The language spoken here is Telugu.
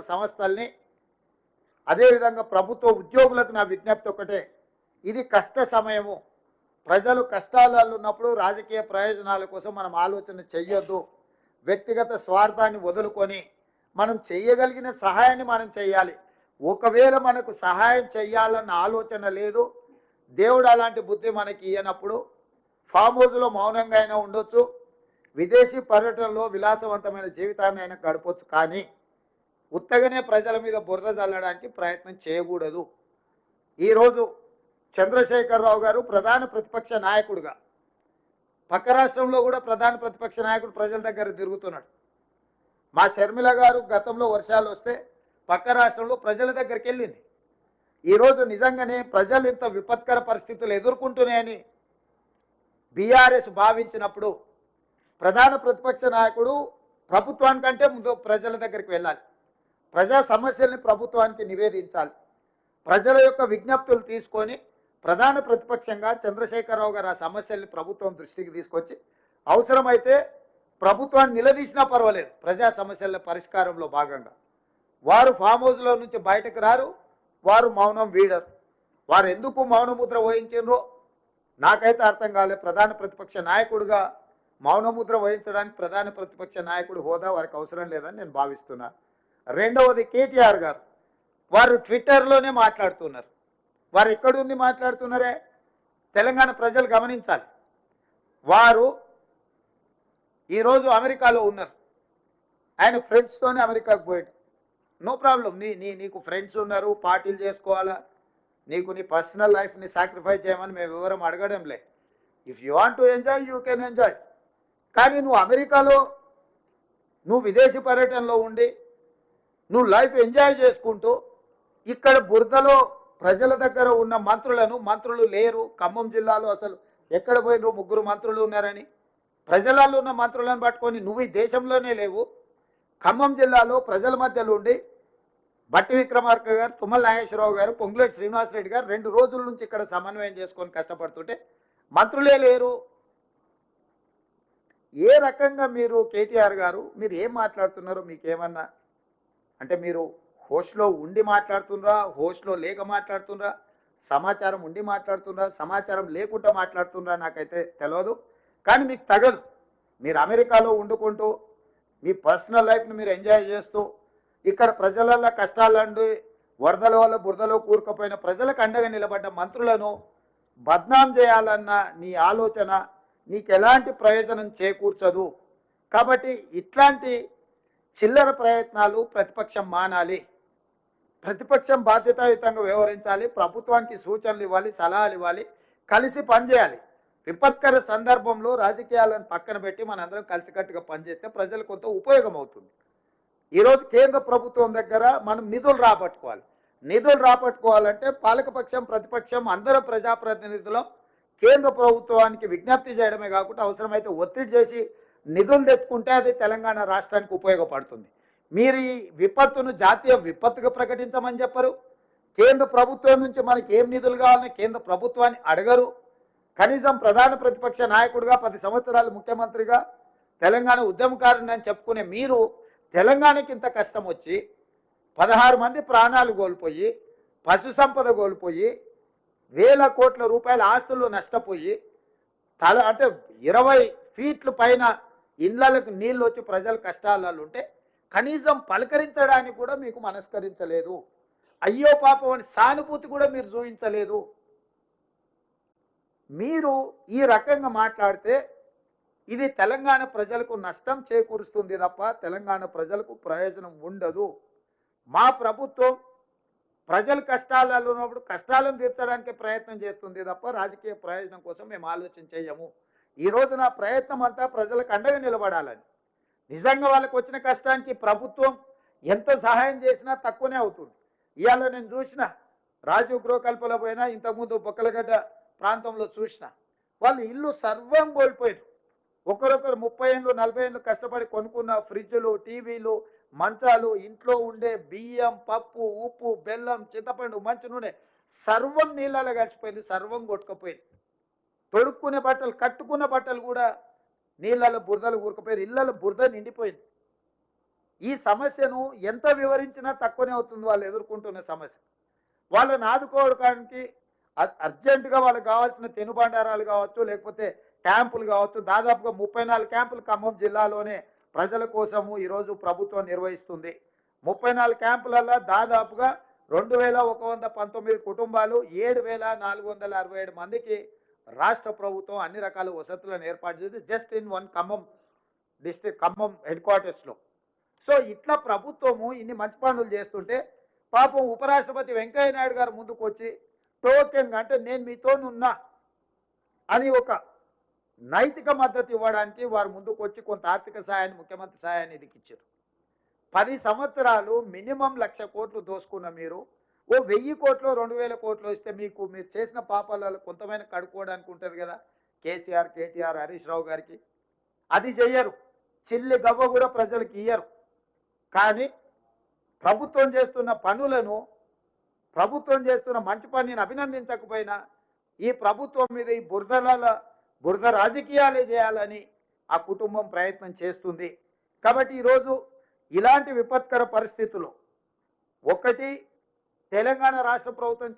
సంస్థల్ని అదేవిధంగా ప్రభుత్వ ఉద్యోగులకు నా విజ్ఞప్తి ఒకటే, ఇది కష్ట సమయము. ప్రజలు కష్టాలలో ఉన్నప్పుడు రాజకీయ ప్రయోజనాల కోసం మనం ఆలోచన చెయ్యొద్దు. వ్యక్తిగత స్వార్థాన్ని వదులుకొని మనం చేయగలిగిన సహాయాన్ని మనం చేయాలి. ఒకవేళ మనకు సహాయం చేయాలన్న ఆలోచన లేదు, దేవుడు అలాంటి బుద్ధి మనకి ఇయ్యనప్పుడు ఫామ్ హౌస్లో మౌనంగా అయినా ఉండొచ్చు, విదేశీ పర్యటనలో విలాసవంతమైన జీవితాన్ని అయినా గడపవచ్చు. కానీ ఉత్తగానే ప్రజల మీద బురద చల్లడానికి ప్రయత్నం చేయకూడదు. ఈరోజు చంద్రశేఖరరావు గారు ప్రధాన ప్రతిపక్ష నాయకుడిగా, పక్క రాష్ట్రంలో కూడా ప్రధాన ప్రతిపక్ష నాయకుడు ప్రజల దగ్గర తిరుగుతున్నాడు. మా షర్మిల గారు గతంలో వర్షాలు వస్తే పక్క రాష్ట్రంలో ప్రజల దగ్గరికి వెళ్ళింది. ఈరోజు నిజంగానే ప్రజలు ఇంత విపత్కర పరిస్థితులు ఎదుర్కొంటున్నాయని బీఆర్ఎస్ భావించినప్పుడు ప్రధాన ప్రతిపక్ష నాయకుడు ప్రభుత్వానికంటే ముందు ప్రజల దగ్గరికి వెళ్ళాలి, ప్రజా సమస్యల్ని ప్రభుత్వానికి నివేదించాలి, ప్రజల యొక్క విజ్ఞప్తులు తీసుకొని ప్రధాన ప్రతిపక్షంగా చంద్రశేఖరరావు గారు ఆ సమస్యల్ని ప్రభుత్వం దృష్టికి తీసుకొచ్చి అవసరమైతే ప్రభుత్వాన్ని నిలదీసినా పర్వాలేదు. ప్రజా సమస్యల పరిష్కారంలో భాగంగా వారు ఫామ్ హౌస్లో నుంచి బయటకు రారు, వారు మౌనం వీడరు. వారు ఎందుకు మౌనముద్ర వహించారో నాకైతే అర్థం కాలేదు. ప్రధాన ప్రతిపక్ష నాయకుడిగా మౌనముద్ర వహించడానికి ప్రధాన ప్రతిపక్ష నాయకుడు హోదా వారికి అవసరం లేదని నేను భావిస్తున్నా. రెండవది కేటీఆర్ గారు, వారు ట్విట్టర్లోనే మాట్లాడుతున్నారు. వారు ఎక్కడుండి మాట్లాడుతున్నారే తెలంగాణ ప్రజలు గమనించాలి. వారు ఈరోజు అమెరికాలో ఉన్నారు, ఆయన ఫ్రెండ్స్తోనే అమెరికాకు పోయాడు. నో ప్రాబ్లం, నీకు ఫ్రెండ్స్ ఉన్నారు, పార్టీలు చేసుకోవాలా, నీకు నీ పర్సనల్ లైఫ్ని సాక్రిఫైస్ చేయమని మేము వివరం అడగడంలే. If you want to enjoy you can enjoy. కానీ నువ్వు అమెరికాలో నువ్వు విదేశీ పర్యటనలో ఉండి నువ్వు లైఫ్ ఎంజాయ్ చేసుకుంటూ ఇక్కడ బురదలో ప్రజల దగ్గర ఉన్న మంత్రులు లేరు. ఖమ్మం జిల్లాలో అసలు ఎక్కడ పోయినరు, 3 మంత్రులు ఉన్నారని ప్రజలలో ఉన్న మంత్రులను పట్టుకొని నువ్వు ఈ దేశంలోనే లేవు. ఖమ్మం జిల్లాలో ప్రజల మధ్యలో ఉండి బట్టి విక్రమార్క గారు, తుమ్మల నాగేశ్వరరావు గారు, పొంగులేటి శ్రీనివాసరెడ్డి గారు 2 రోజుల నుంచి ఇక్కడ సమన్వయం చేసుకొని కష్టపడుతుంటే మంత్రులే లేరు. ఏ రకంగా మీరు కేటీఆర్ గారు మీరు ఏం మాట్లాడుతున్నారో మీకేమన్నా అంటే మీరు హోస్ట్లో ఉండి మాట్లాడుతున్నారా, హోస్ట్లో లేక మాట్లాడుతున్నారా, సమాచారం ఉండి మాట్లాడుతున్నారా, సమాచారం లేకుండా మాట్లాడుతున్నారా నాకైతే తెలియదు. కానీ మీకు తగదు. మీరు అమెరికాలో వండుకుంటూ మీ పర్సనల్ లైఫ్ని మీరు ఎంజాయ్ చేస్తూ ఇక్కడ ప్రజల కష్టాలండి వరదల వల్ల బురదలో కూరుకుపోయిన ప్రజలకు అండగా నిలబడ్డ మంత్రులను బద్నాం చేయాలన్న నీ ఆలోచన నీకు ఎలాంటి ప్రయోజనం చేకూర్చదు. కాబట్టి ఇట్లాంటి చిల్లర ప్రయత్నాలు ప్రతిపక్షం మానాలి. ప్రతిపక్షం బాధ్యతాయుతంగా వ్యవహరించాలి, ప్రభుత్వానికి సూచనలు ఇవ్వాలి, సలహాలు ఇవ్వాలి, కలిసి పనిచేయాలి. విపత్కర సందర్భంలో రాజకీయాలను పక్కన పెట్టి మనందరం కలిసికట్టుగా పనిచేస్తే ప్రజలకు కొంత ఉపయోగం అవుతుంది. ఈరోజు కేంద్ర ప్రభుత్వం దగ్గర మనం నిధులు రాబట్టుకోవాలి. నిధులు రాబట్టుకోవాలంటే పాలకపక్షం ప్రతిపక్షం అందరం ప్రజాప్రతినిధులం కేంద్ర ప్రభుత్వానికి విజ్ఞప్తి చేయడమే కాకుండా అవసరమైతే ఒత్తిడి చేసి నిధులు తెచ్చుకుంటే అది తెలంగాణ రాష్ట్రానికి ఉపయోగపడుతుంది. మీరు ఈ విపత్తును జాతీయ విపత్తుగా ప్రకటించమని చెప్పరు. కేంద్ర ప్రభుత్వం నుంచి మనకి ఏం నిధులు కావాలని కేంద్ర ప్రభుత్వాన్ని అడగరు. కనీసం ప్రధాన ప్రతిపక్ష నాయకుడిగా 10 సంవత్సరాలు ముఖ్యమంత్రిగా తెలంగాణ ఉద్యమకారుని అని చెప్పుకునే మీరు తెలంగాణకి ఇంత కష్టం వచ్చి 16 మంది ప్రాణాలు కోల్పోయి, పశు సంపద కోల్పోయి, వేల కోట్ల రూపాయల ఆస్తులు నష్టపోయి అంటే 20 ఫీట్ల పైన ఇళ్లకు నీళ్ళు వచ్చి ప్రజలు కష్టాలలో ఉంటే కనీసం పలకరించడానికి కూడా మీకు మనస్కరించలేదు. అయ్యో పాపం అని సానుభూతి కూడా మీరు చూపించలేదు. మీరు ఈ రకంగా మాట్లాడితే ఇది తెలంగాణ ప్రజలకు నష్టం చేకూరుస్తుంది తప్ప తెలంగాణ ప్రజలకు ప్రయోజనం ఉండదు. మా ప్రభుత్వం ప్రజల కష్టాలలో ఉన్నప్పుడు కష్టాలను తీర్చడానికి ప్రయత్నం చేస్తుంది తప్ప రాజకీయ ప్రయోజనం కోసం మేము ఆలోచన చేయము. ఈరోజు నా ప్రయత్నం అంతా ప్రజలకు అండగా నిలబడాలని. నిజంగా వాళ్ళకు వచ్చిన కష్టానికి ప్రభుత్వం ఎంత సహాయం చేసినా తక్కువనే అవుతుంది. ఇవాళ నేను చూసిన రాజీవ్ గృహకల్పలో పోయినా, ఇంతకుముందు బొక్కలగడ్డ ప్రాంతంలో చూసిన వాళ్ళు ఇల్లు సర్వం కోల్పోయారు. ఒకరొకరు 30 ఏళ్ళు 40 ఏళ్ళు కష్టపడి కొనుక్కున్న ఫ్రిడ్జ్లు, టీవీలు, మంచాలు, ఇంట్లో ఉండే బియ్యం, పప్పు, ఉప్పు, బెల్లం, చింతపండు, మంచి నూనె సర్వం నీళ్ళలో కలిసిపోయింది, సర్వం కొట్టుకుపోయింది. తొడుక్కునే బట్టలు, కట్టుకున్న బట్టలు కూడా నీళ్ళలో బురదలు ఊరుకుపోయారు, ఇళ్ళలో బురద నిండిపోయింది. ఈ సమస్యను ఎంత వివరించినా తక్కువనే అవుతుంది వాళ్ళు ఎదుర్కొంటున్న సమస్య. వాళ్ళని ఆదుకోవడానికి అర్జెంటుగా వాళ్ళకి కావాల్సిన తినుబండారాలు కావచ్చు, లేకపోతే క్యాంపులు కావచ్చు. దాదాపుగా 34 క్యాంపులు ఖమ్మం జిల్లాలోనే ప్రజల కోసము ఈరోజు ప్రభుత్వం నిర్వహిస్తుంది. 34 క్యాంపులలో దాదాపుగా 2119 కుటుంబాలు 7467 మందికి రాష్ట్ర ప్రభుత్వం అన్ని రకాల వసతులను ఏర్పాటు చేసి just in one Khammam district, Khammam head క్వార్టర్స్లో. సో ఇట్లా ప్రభుత్వము ఇన్ని మంచి పనులు చేస్తుంటే పాపం ఉపరాష్ట్రపతి వెంకయ్య నాయుడు గారు ముందుకు వచ్చి టోకెన్ అంటే నేను మీతోనున్నా అని ఒక నైతిక మద్దతు ఇవ్వడానికి వారు ముందుకు వచ్చి కొంత ఆర్థిక సహాయాన్ని, ముఖ్యమంత్రి సహాయాన్ని ఇచ్చారు. 10 సంవత్సరాలు మినిమం 1,00,000 కోట్లు దోసుకున్న మీరు ఓ 1000 కోట్లు 2000 కోట్లు ఇస్తే మీరు చేసిన పాపాలలో కొంతమైన కడుక్కోవడానికి ఉంటుంది కదా. కేసీఆర్, కేటీఆర్, హరీష్ రావు గారికి అది చెయ్యరు. చిల్లి గవ్వ కూడా ప్రజలకు ఇయ్యరు. కానీ ప్రభుత్వం చేస్తున్న పనులను, ప్రభుత్వం చేస్తున్న మంచి పనిని అభినందించకపోయినా ఈ ప్రభుత్వం మీద ఈ బురద రాజకీయాలే చేయాలని ఆ కుటుంబం ప్రయత్నం చేస్తుంది. కాబట్టి ఈరోజు ఇలాంటి విపత్కర పరిస్థితుల్లో ఒకటి తెలంగాణ రాష్ట్ర ప్రభుత్వం